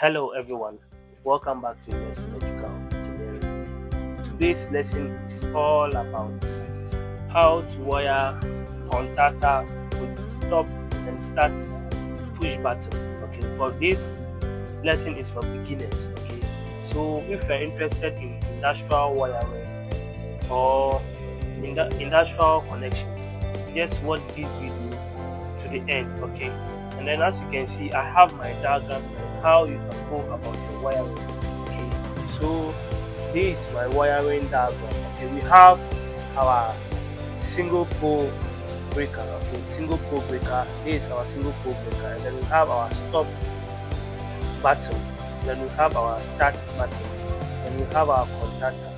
Hello everyone, welcome back to Electrical Engineering. Today's lesson is all about how to wire contactor with stop and start push button. Okay, for this lesson is for beginners. Okay, so if you're interested in industrial wiring or industrial connections, just watch this video to the end. Okay, and then as you can see, I have my diagram on how you can go about your wiring. Okay, so this is my wiring diagram. Okay, we have our single pole breaker. Okay, single pole breaker. This is our single pole breaker, and then we have our stop button. Then we have our start button. Then we have our contactor.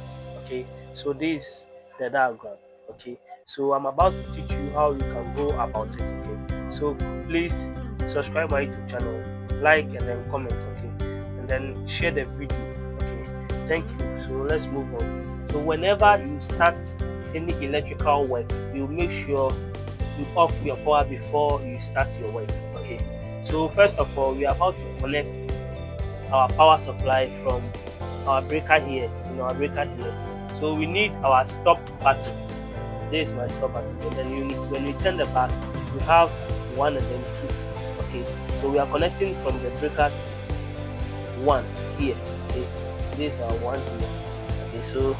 Okay, so this is the diagram. Okay, so I'm about to teach you how you can go about it. Okay, so please subscribe my YouTube channel, like and then comment. Okay, and then share the video. Okay, thank you. So let's move on. So whenever you start any electrical work, you make sure you off your power before you start your work. Okay, so first of all, we are about to connect our power supply from our breaker here, our breaker here. So we need our stop button. This is my stop button, and then when we turn the back, we have 1 and then 2. Okay, so we are connecting from the breaker to 1 here. Okay, this is our 1 here. Okay, so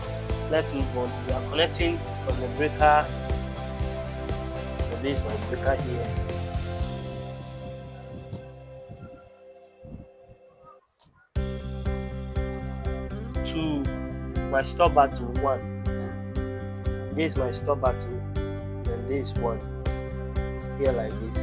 let's move on. We are connecting from the breaker. So this is my breaker here. To my stop button 1. This is my stop button, and this one here like this.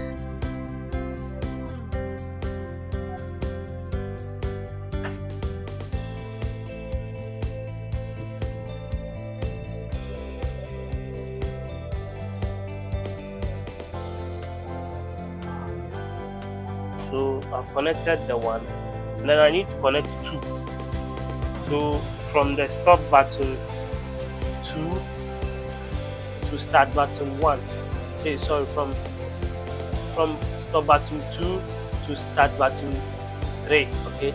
So I've connected the 1, and then I need to connect 2. So from the stop button 2 to start button 1. Okay, sorry, from stop button 2 to start button 3. Okay,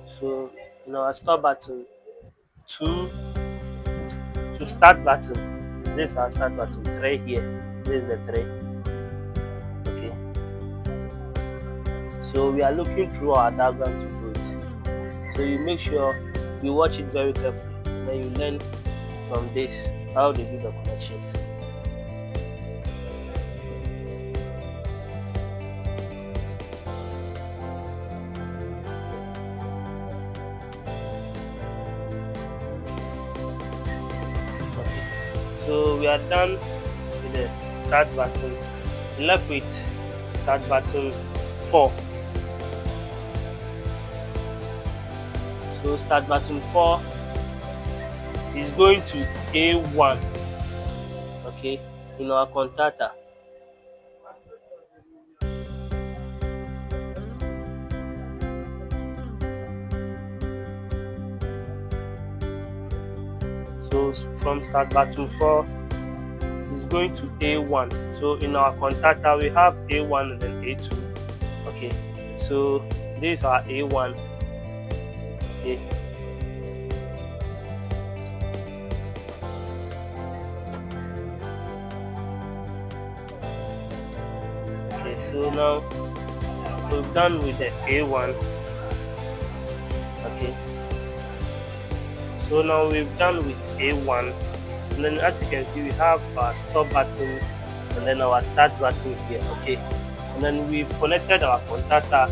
so our stop button 2 to start button. This is our start button 3 here. This is the 3. Okay, so we are looking through our diagram to do it. So you make sure you watch it very carefully, and then you learn from this how they do the connections. Okay, so we are done with the start button. Left with start button 4. So start button 4 is going to A1. Okay, in our contactor. So from start button 4 is going to A1. So in our contactor we have A1 and then A2. Okay, so this is our A1. Okay, so now we've done with the A1. Okay, so now we've done with A1, and then as you can see we have our stop button and then our start button here. Okay, and then we've connected our contactor,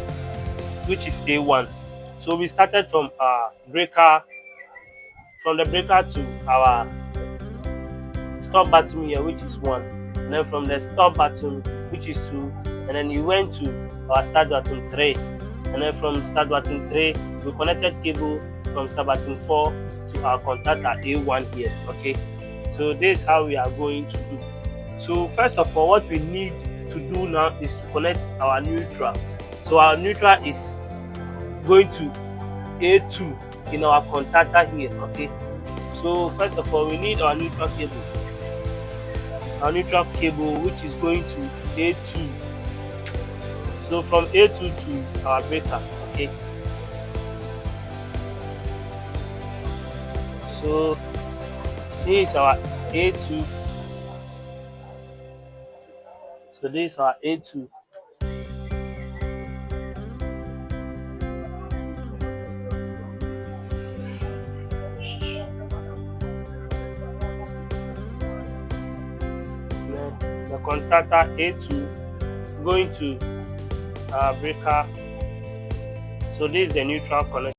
which is A1. So we started from our breaker, from the breaker to our stop button here, which is 1, and then from the stop button, which is 2, and then you went to our start button 3, and then from start button 3 we connected cable from start button 4 to our contactor A1 here. Okay, so this is how we are going to do. So first of all, what we need to do now is to connect our neutral. So our neutral is going to A2 in our contactor here. Okay, so first of all we need our neutral cable. our neutral cable, which is going to A2. So from A2 to our breaker. Okay, so this is our A2. So this is our A2. The contactor A2 going to our breaker. So this is the neutral connection.